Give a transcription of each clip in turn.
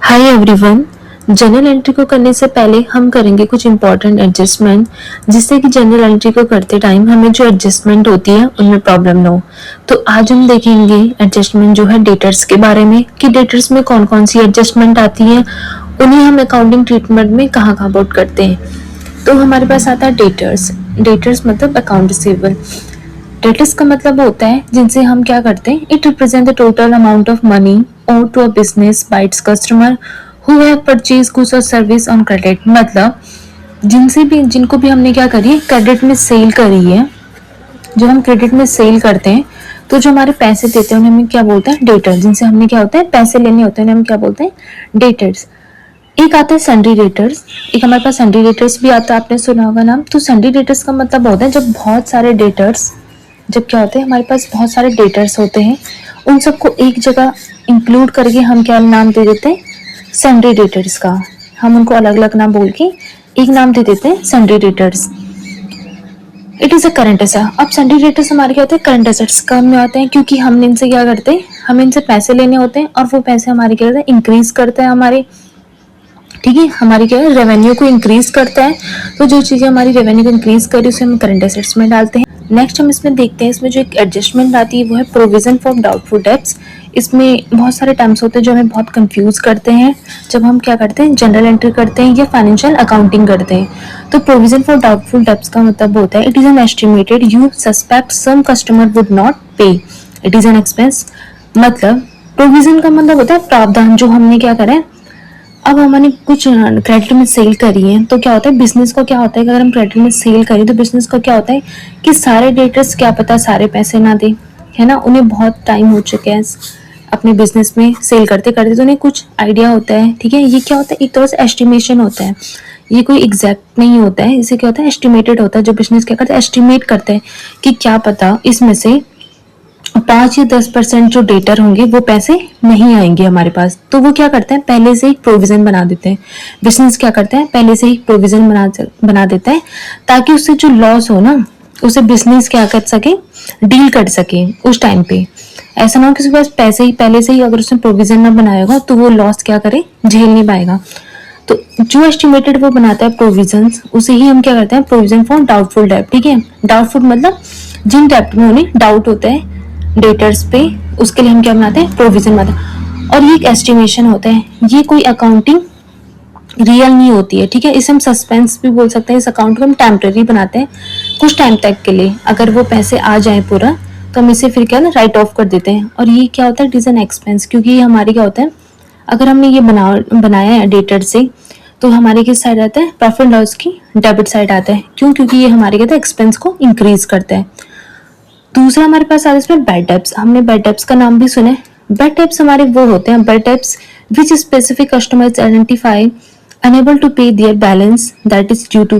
Hi everyone. General entry को करने से पहले हम करेंगे कुछ इंपॉर्टेंट एडजस्टमेंट, जिससे कि जनरल एंट्री को करते टाइम हमें जो एडजस्टमेंट होती है उनमें प्रॉब्लम ना हो। तो आज हम देखेंगे एडजस्टमेंट जो है डेटर्स के बारे में, कि डेटर्स में कौन कौन सी एडजस्टमेंट आती है, उन्हें हम अकाउंटिंग ट्रीटमेंट में कहाँ कहाँ पुट करते हैं। तो हमारे पास आता है डेटर्स। डेटर्स मतलब अकाउंट रिसीवेबल। डेटर्स का मतलब होता है जिनसे हम क्या करते हैं, it represent the total amount of money owed to a business by its customer who have purchased goods or service on credit। मतलब जिनको भी हमने क्या करी है, क्रेडिट में सेल करी है। जो हम क्रेडिट में सेल करते हैं तो जो हमारे पैसे देते हैं उन्हें हम क्या बोलते हैं, डेटर्स। जिनसे हमने क्या होता है, पैसे लेने होते हैं, उन्हें हम क्या बोलते हैं, डेटर्स। एक आता है सन्ड्री डेटर्स। एक हमारे पास सन्ड्री डेटर्स भी आता है, आपने सुना होगा नाम। तो सन्ड्री डेटर्स का मतलब होता है जब बहुत सारे डेटर्स, जब क्या होते हैं हमारे पास बहुत सारे डेटर्स होते हैं, उन सबको एक जगह इंक्लूड करके हम क्या नाम दे देते हैं, सन्ड्री डेटर्स का। हम उनको अलग अलग नाम बोल के एक नाम दे देते हैं, sundry debtors. It is a current asset. अब सन्ड्री डेटर्स हमारे क्या होते हैं, करंट एसेट्स काम में आते हैं, क्योंकि हम इनसे क्या करते हैं, हमें इनसे पैसे लेने होते हैं और वो पैसे हमारे क्या होते हैं, इंक्रीज करते हैं हमारे, ठीक है, हमारी क्या है, रेवेन्यू को इंक्रीज करता है। तो जो चीजें हमारी रेवेन्यू को इंक्रीज करी उसे हम करंट एसेट्स में डालते हैं। नेक्स्ट हम इसमें देखते हैं, इसमें जो एक एडजस्टमेंट आती है वो है प्रोविजन फॉर डाउटफुल डेब्ट्स। इसमें बहुत सारे टर्म्स होते हैं जो हमें बहुत कंफ्यूज करते हैं जब हम क्या करते हैं, जनरल एंट्री करते हैं या फाइनेंशियल अकाउंटिंग करते हैं। तो प्रोविजन फॉर डाउटफुल डेब्ट्स का मतलब होता है, it is an estimated you suspect some customer would not pay, it is an expense. मतलब प्रोविजन का मतलब होता है प्रावधान, जो हमने क्या करें, अब हमने कुछ क्रेडिट में सेल करी है तो क्या होता है, बिजनेस को क्या होता है कि अगर हम क्रेडिट में सेल करें तो बिजनेस को क्या होता है कि सारे डेटर्स क्या पता सारे पैसे ना दे, है ना। उन्हें बहुत टाइम हो चुका है अपने बिजनेस में सेल करते करते, तो उन्हें कुछ आइडिया होता है, ठीक है। ये क्या होता है, एक तरह से एस्टिमेशन होता है, ये कोई एग्जैक्ट नहीं होता है। इसे क्या होता है, एस्टिमेटेड होता है। जो बिजनेस क्या करता है, एस्टिमेट करते हैं कि क्या पता इसमें से 5 या 10% जो डेटर होंगे वो पैसे नहीं आएंगे हमारे पास। तो वो क्या करते हैं, पहले से ही प्रोविजन बना देते हैं। बिजनेस क्या करते हैं, पहले से ही प्रोविजन बना देता है, ताकि उससे जो लॉस हो ना, उसे बिजनेस क्या कर सके, डील कर सके उस टाइम पे। ऐसा ना हो कि उसके पास पैसे ही पहले से ही, अगर उसने प्रोविजन ना बनाया होगा तो वो लॉस क्या करे, झेल नहीं पाएगा। तो जो एस्टिमेटेड वो बनाता है प्रोविजन, उसे ही हम क्या करते हैं, प्रोविजन फॉर डाउटफुल डेब्ट, ठीक है। डाउटफुल मतलब जिन डेब्ट में उन्हें डाउट होता है डेटर्स पे, उसके लिए हम क्या बनाते हैं, प्रोविजन बनाते हैं। और ये एक एस्टिमेशन होता है, ये कोई अकाउंटिंग रियल नहीं होती है, ठीक है। इसे हम सस्पेंस भी बोल सकते हैं। इस अकाउंट को हम टेम्परेरी बनाते हैं कुछ टाइम तक के लिए। अगर वो पैसे आ जाए पूरा तो हम इसे फिर क्या ना राइट ऑफ कर देते हैं। और ये क्या होता है, इट इज एन एक्सपेंस, क्योंकि ये हमारी क्या होता है, अगर हमने ये बनाया है डेटर से, तो हमारे किस साइड आता है, प्रॉफिट लॉस की डेबिट साइड आता है। क्यों, क्योंकि ये हमारे क्या एक्सपेंस को इंक्रीज करता है। दूसरा हमारे पास आता है इसमें बैड डेब्ट्स। हमने बैड डेब्ट्स का नाम भी सुना है। बैड डेब्ट्स हमारे वो होते हैं, bad debts which specific customers identify unable to pay their balance that is due to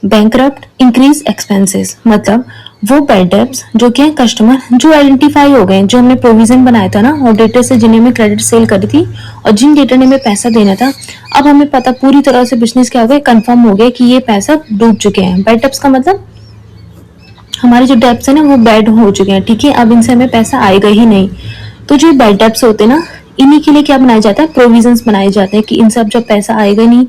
bankrupt increase expenses. मतलब वो बैड डेब्ट्स जो कि कस्टमर जो आइडेंटिफाई हो गए, जो हमने प्रोविजन बनाया था ना, और डेटर से जिन्हें हमें क्रेडिट सेल करी थी और जिन डेटर ने हमें पैसा देना था, अब हमें पता पूरी तरह से बिजनेस क्या हो गया, कंफर्म हो गया कि ये पैसा डूब चुके हैं। बैड डेब्ट्स का मतलब हमारे जो डेब्ट्स है ना वो बैड हो चुके हैं, ठीक है। अब इनसे हमें पैसा आएगा ही नहीं। तो जो बैड डेब्ट्स होते हैं ना, इन्हीं के लिए क्या बनाया जाता है, प्रोविजंस बनाए जाते हैं कि इनसे अब जब पैसा आएगा नहीं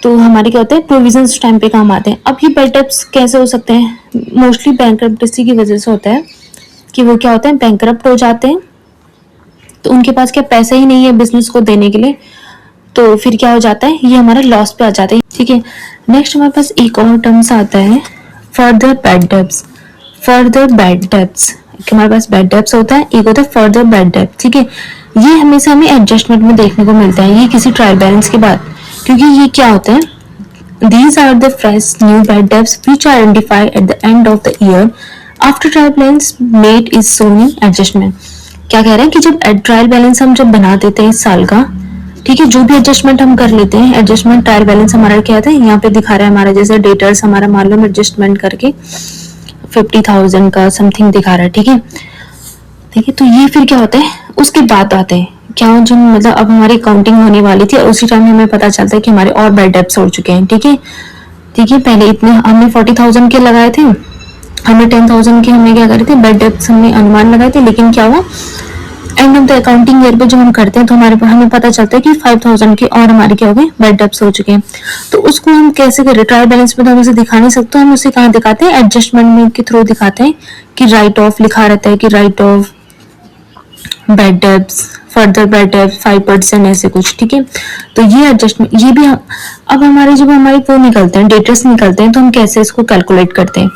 तो हमारे क्या होते हैं, प्रोविजंस टाइम पे काम आते हैं। अब ये बैड डेब्ट्स कैसे हो सकते हैं, मोस्टली बैंकरप्टेसी की वजह से होता है कि वो क्या होता है, बैंकरप्ट हो जाते हैं, तो उनके पास क्या पैसा ही नहीं है बिजनेस को देने के लिए, तो फिर क्या हो जाता है, ये हमारे लॉस पे आ जाते हैं, ठीक है। नेक्स्ट हमारे पास एक और टर्म्स आता है, further bad debts. Further bad debts, हमारे पास बैड डेब्ट्स होता है, एक होता है फर्दर बैड डेब्ट, ठीक है। ये हमेशा हमें एडजस्टमेंट में देखने को मिलता है, ये किसी ट्रायल बैलेंस के बाद, क्योंकि ये क्या होता है, these are the fresh new bad debts which are identified at the end of the year after trial balance made is showing adjustment। क्या कह रहे हैं कि जब ट्रायल बैलेंस हम जब बना देते हैं इस साल का, ठीक है, जो भी एडजस्टमेंट हम कर लेते हैं, एडजस्टमेंट ट्रायल बैलेंस हमारा क्या है, यहाँ पे दिखा रहा है हमारा, जैसे डेटर्स हमारा मान लो एडजस्टमेंट करके 50,000 का समथिंग दिखा रहा है, ठीक है, ठीक है। तो ये फिर क्या होता है, उसके बाद आते हैं क्या, जो मतलब अब हमारी काउंटिंग होने वाली थी, उसी टाइम हमें पता चलता है कि हमारे और बैड डेब्ट्स हो चुके हैं, ठीक है, ठीक है। पहले इतने हमने 40,000 के लगाए थे, हमने 10,000 के हमने क्या करे थे, बैड डेब्ट्स हमने अनुमान लगाए थे, लेकिन क्या हुआ, end of the accounting year पे जब हम करते हैं तो हमें पता चलता है कि 5,000 के और हमारे क्या हो गए, बैड डेब्ट्स हो चुके हैं। तो उसको हम कैसे करें, ट्रायल बैलेंस में तो हम उसे दिखा नहीं सकते, हम उसे कहाँ दिखाते हैं, एडजस्टमेंट में के थ्रू दिखाते हैं कि राइट ऑफ लिखा रहता है कि right of bad debts, further bad debts 5% ऐसे कुछ, ठीक है। तो ये एडजस्टमेंट, ये भी अब हमारे जब हमारे वो निकलते हैं, डेटर्स निकलते हैं, तो हम कैसे इसको कैलकुलेट करते हैं,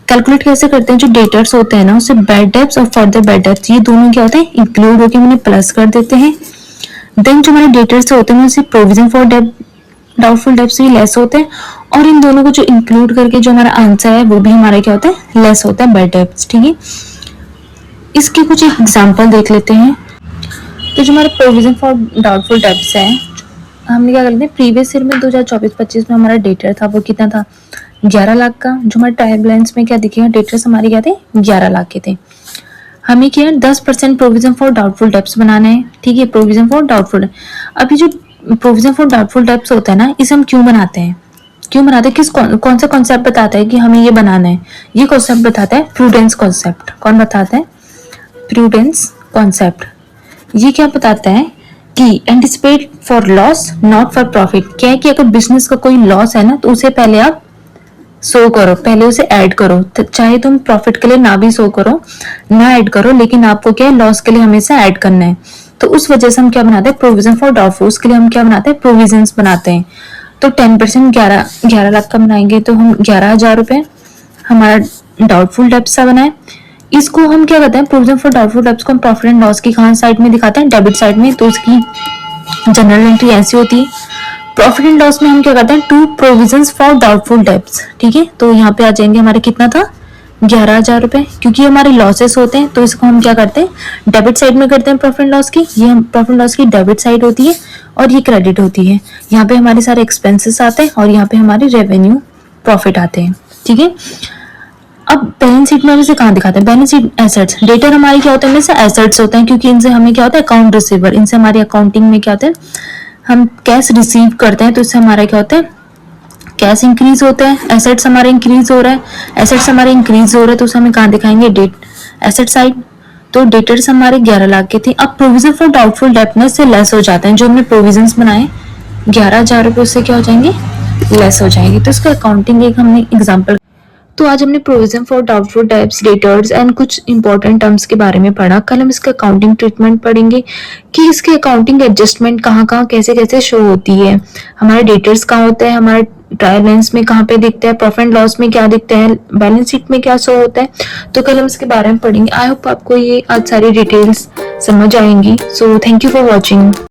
कैलकुलेट कैसे करते हैं, जो डेटर्स होते हैं ना उसे बैड डेब्ट्स और फर्दर बैड डेब्ट्स ये दोनों क्या होते हैं, इंक्लूड होकर उन्हें प्लस कर देते हैं। देन जो हमारे डेटर्स होते हैं उसे प्रोविजन फॉर डाउटफुल डेब्ट्स से लेस होते हैं, और इन दोनों को जो इंक्लूड करके जो हमारा आंसर है वो भी हमारा क्या होता है, लेस होता है बैड डेब्ट्स, ठीक है। इसके कुछ एग्जांपल देख लेते हैं। तो जो हमारे प्रोविजन फॉर डाउटफुल डेब्ट्स है, हमने क्या कर लेते हैं, प्रीवियस ईयर में 2024-25 में हमारा डेटर था वो कितना था, 11 लाख का। जो हमारे ट्रायल बैलेंस में क्या दिखेगा, डेटर्स हमारे क्या थे, 11 लाख के थे। हमें क्या है, 10% प्रोविजन फॉर डाउटफुल डेब्ट्स बनाना है, ठीक है, प्रोविजन फॉर डाउटफुल। अभी जो प्रोविजन फॉर डाउटफुल डेब्ट्स होता है ना, इसे हम क्यों बनाते हैं, किस कौन सा कॉन्सेप्ट बताता है कि हमें ये बनाना है, ये कॉन्सेप्ट बताता है प्रूडेंस कॉन्सेप्ट। कौन बताता है, प्रूडेंस कॉन्सेप्ट। ये क्या बताता है कि anticipate for loss not for profit. क्या है कि अगर बिजनेस का कोई लॉस है ना तो उसे पहले आप शो करो, पहले उसे ऐड करो, तो चाहे तुम प्रॉफिट के लिए ना भी शो करो, ना ऐड करो, लेकिन आपको क्या है, लॉस के लिए हमेशा ऐड करना है। तो उस वजह से हम क्या बनाते हैं, प्रोविजन फॉर डाउटफुल, उसके लिए हम क्या बनाते हैं, प्रोविजंस बनाते हैं। तो 10% 11 लाख का बनाएंगे तो हम 11,000 रुपए हमारा डाउटफुल डेब्ट्स का बना है। इसको हम क्या कहते हैं, प्रोविजन फॉर डाउटफुल डेब्ट्स को हम प्रॉफिट एंड लॉस की कहां साइड में दिखाते हैं, डेबिट साइड में। तो उसकी जनरल एंट्री ऐसी होती है। प्रॉफिट एंड लॉस में हम क्या करते हैं, to provisions for doubtful debts, ठीक है। तो यहाँ पे आ जाएंगे हमारे कितना था, 11,000 रुपए, क्योंकि हमारे लॉसेस होते हैं तो इसको हम क्या करते हैं, डेबिट साइड में करते हैं प्रॉफिट एंड लॉस की। ये हम प्रॉफिट एंड लॉस की डेबिट साइड होती है और ये क्रेडिट होती है। यहाँ पे हमारे सारे एक्सपेंसेस आते हैं और यहाँ पे हमारे रेवेन्यू प्रॉफिट आते हैं, ठीक है। अब बैलेंस शीट में हम इसे कहाँ दिखाते हैं, बैलेंस शीट एसेट्स, डेटर हमारे क्या होते हैं, इनसे एसेट्स होते हैं, क्योंकि इनसे हमें क्या होता है, अकाउंट रिसीवर, इनसे हमारी अकाउंटिंग में क्या होता है, हम कैश रिसीव करते हैं, तो इससे हमारा क्या होता है, कैश इंक्रीज होता है, एसेट्स हमारे इंक्रीज हो रहा है, एसेट्स हमारे इंक्रीज हो रहे हैं, तो उसे हमें कहाँ दिखाएंगे, डेट एसेट साइड। तो डेटर्स हमारे 11 लाख के थे। अब प्रोविजन फॉर डाउटफुल डेब्ट्स से लेस हो जाते हैं, जो हमने प्रोविजंस बनाए 11,000 रुपए उससे क्या हो जाएंगे, लेस हो जाएंगे। तो इसका अकाउंटिंग एक हमने एग्जाम्पल। तो आज हमने provision for doubtful debts, debtors and कुछ इंपॉर्टेंट टर्म्स के बारे में पढ़ा। कल हम इसका अकाउंटिंग ट्रीटमेंट पढ़ेंगे कि इसके अकाउंटिंग एडजस्टमेंट कहाँ कहाँ कैसे कैसे शो होती है, हमारे डेटर्स कहाँ होता है, हमारे ट्रायल बैलेंस में कहाँ पे दिखता है, प्रॉफिट एंड लॉस में क्या दिखता है, बैलेंस शीट में क्या शो होता है। तो कल हम इसके बारे में पढ़ेंगे। आई होप आपको ये आज सारी डिटेल्स समझ आएंगी। So thank you for watching.